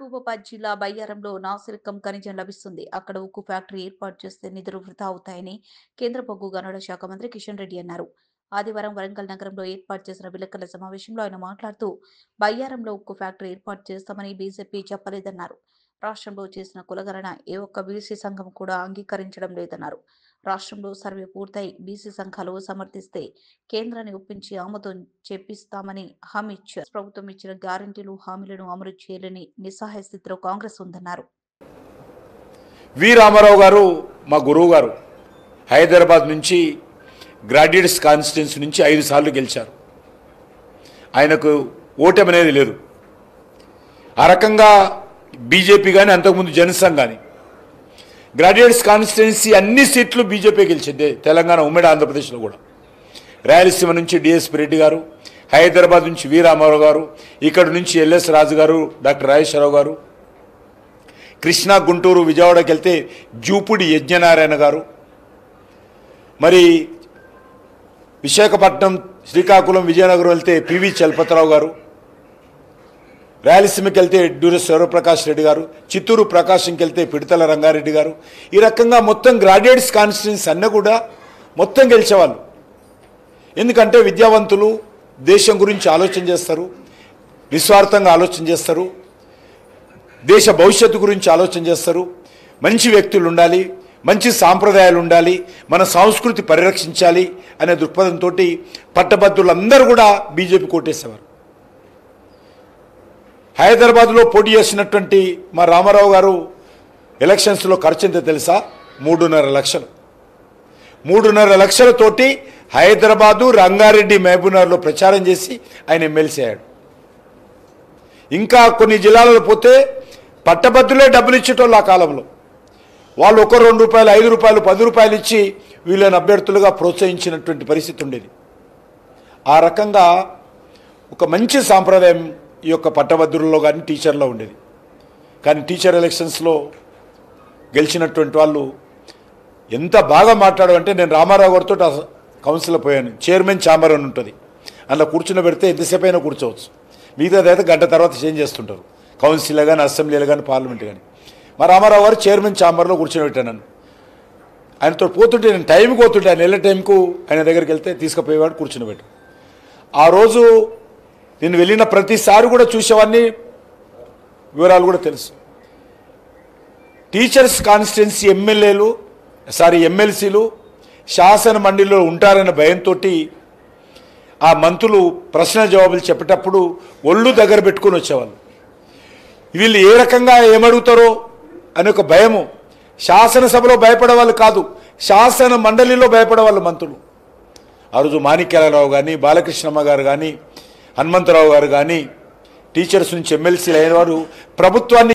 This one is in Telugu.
మహబూబాబాద్ జిల్లా బయ్యారంలో నాసిరకం ఖనిజం లభిస్తుంది. అక్కడ ఉక్కు ఫ్యాక్టరీ ఏర్పాటు చేస్తే నిధులు వృధా అవుతాయని కేంద్ర బొగ్గు గనుల శాఖ మంత్రి కిషన్ రెడ్డి అన్నారు. ఆదివారం వరంగల్ నగరంలో ఏర్పాటు చేసిన విలేకరుల సమావేశంలో ఆయన మాట్లాడుతూ, బయ్యారంలో ఉక్కు ఫ్యాక్టరీ ఏర్పాటు చేస్తామని బీజేపీ చెప్పలేదన్నారు. రాష్ట్రంలో చేసిన కులగణన ఏ ఒక్క బీసీ సంఘం కూడా అంగీకరించడం లేదన్నారు. రాష్ట్రంలో సర్వే పూర్తయి బీసీ సంఘాలు సమర్థిస్తే కేంద్రాన్ని ఒప్పించి ఆమోదం చేపిస్తామని హామీ ఇచ్చారు. ప్రభుత్వం ఇచ్చిన గ్యారంటీలు, హామీలను అమలు చేయలేని నిస్సహాయ స్థితిలో కాంగ్రెస్ ఉందన్నారు. వి రామారావు గారు మా గురువు గారు హైదరాబాద్ నుంచి గ్రాడ్యుయేట్స్ కాన్స్టిట్యున్సీ నుంచి 5 సార్లు గెలిచారు. ఆయనకు ఓటమి అనేది లేదు. ఆ రకంగా బీజేపీ కానీ అంతకుముందు జనసంఘ్ కానీ గ్రాడ్యుయేట్స్ కాన్స్టిట్యున్సీ అన్ని సీట్లు బీజేపీ గెలిచింది. తెలంగాణ ఉమ్మడి ఆంధ్రప్రదేశ్లో కూడా రాయలసీమ నుంచి డిఎస్పి రెడ్డి గారు, హైదరాబాద్ నుంచి వి రామారావు గారు, ఇక్కడ నుంచి ఎల్ఎస్ రాజు గారు, డాక్టర్ రాజేశ్వరరావు గారు, కృష్ణా గుంటూరు విజయవాడకి వెళ్తే జూపుడి యజ్ఞనారాయణ గారు, మరి విశాఖపట్నం శ్రీకాకుళం విజయనగరం వెళ్తే పివి చలపతిరావు గారు, రాయలసీమకి వెళ్తే ఎడ్డూరి శివప్రకాష్ రెడ్డి గారు, చిత్తూరు ప్రకాశంకి వెళ్తే పిడతల రంగారెడ్డి గారు, ఈ రకంగా మొత్తం గ్రాడ్యుయేట్స్ కాన్స్టిట్యున్సీ అన్నీ కూడా మొత్తం గెలిచేవాళ్ళు. ఎందుకంటే విద్యావంతులు దేశం గురించి ఆలోచన చేస్తారు, నిస్వార్థంగా ఆలోచన చేస్తారు, దేశ భవిష్యత్తు గురించి ఆలోచన చేస్తారు, మంచి వ్యక్తులు ఉండాలి, మంచి సాంప్రదాయాలు ఉండాలి, మన సంస్కృతి పరిరక్షించాలి అనే దృక్పథంతో పట్టభద్రులందరూ కూడా బీజేపీ కోటేసేవారు. హైదరాబాద్లో పోటీ చేసినటువంటి మా రామారావు గారు ఎలక్షన్స్లో ఖర్చు ఎంత తెలుసా? 3.5 లక్షలు. 3.5 లక్షలతోటి హైదరాబాదు, రంగారెడ్డి, మహబూబ్నగర్లో ప్రచారం చేసి ఆయన ఎమ్మెల్సీ అయ్యాడు. ఇంకా కొన్ని జిల్లాలలో పోతే పట్టభద్రులే డబ్బులు ఇచ్చేటోళ్ళు ఆ కాలంలో. వాళ్ళు ఒక ₹2, ₹5, ₹10 ఇచ్చి వీళ్ళని అభ్యర్థులుగా ప్రోత్సహించినటువంటి పరిస్థితి ఉండేది. ఆ రకంగా ఒక మంచి సాంప్రదాయం ఈ యొక్క పట్టభద్రుల్లో కానీ టీచర్లో ఉండేది. కానీ టీచర్ ఎలక్షన్స్లో గెలిచినటువంటి వాళ్ళు ఎంత బాగా మాట్లాడమంటే, నేను రామారావు గారితో కౌన్సిల్లో పోయాను. చైర్మన్ ఛాంబర్ అని ఉంటుంది, అందులో కూర్చుని పెడితే ఎంతసేపు అయినా కూర్చోవచ్చు. మిగతాదైతే గంట తర్వాత చేంజ్ చేస్తుంటారు, కౌన్సిల్లో కానీ, అసెంబ్లీలో కానీ, పార్లమెంట్ కానీ. మా రామారావు గారు చైర్మన్ ఛాంబర్లో కూర్చొని పెట్టాను. నన్ను ఆయనతో పోతుంటే, నేను టైంకి పోతుంటే, ఆయన వెళ్ళే టైంకు ఆయన దగ్గరికి వెళ్తే తీసుకుపోయేవాడు, కూర్చుని పెట్టు. ఆ రోజు నేను వెళ్ళిన ప్రతిసారి కూడా చూసేవాడిని, వివరాలు కూడా తెలుసు. టీచర్స్ కాన్స్టిట్యున్సీ ఎమ్మెల్సీలు శాసన మండలిలో ఉంటారన్న భయంతో ఆ మంత్రులు ప్రశ్న జవాబులు చెప్పేటప్పుడు ఒళ్ళు దగ్గర పెట్టుకొని వచ్చేవాళ్ళు. వీళ్ళు ఏ రకంగా ఏమడుగుతారో అనే ఒక భయము. శాసనసభలో భయపడేవాళ్ళు కాదు, శాసన మండలిలో భయపడేవాళ్ళు మంత్రులు. ఆ రోజు మాణిక్యాలరావు కానీ, బాలకృష్ణమ్మ గారు కానీ, హనుమంతరావు గారు కానీ టీచర్స్ నుంచి ఎమ్మెల్సీలు అయిన వారు ప్రభుత్వాన్ని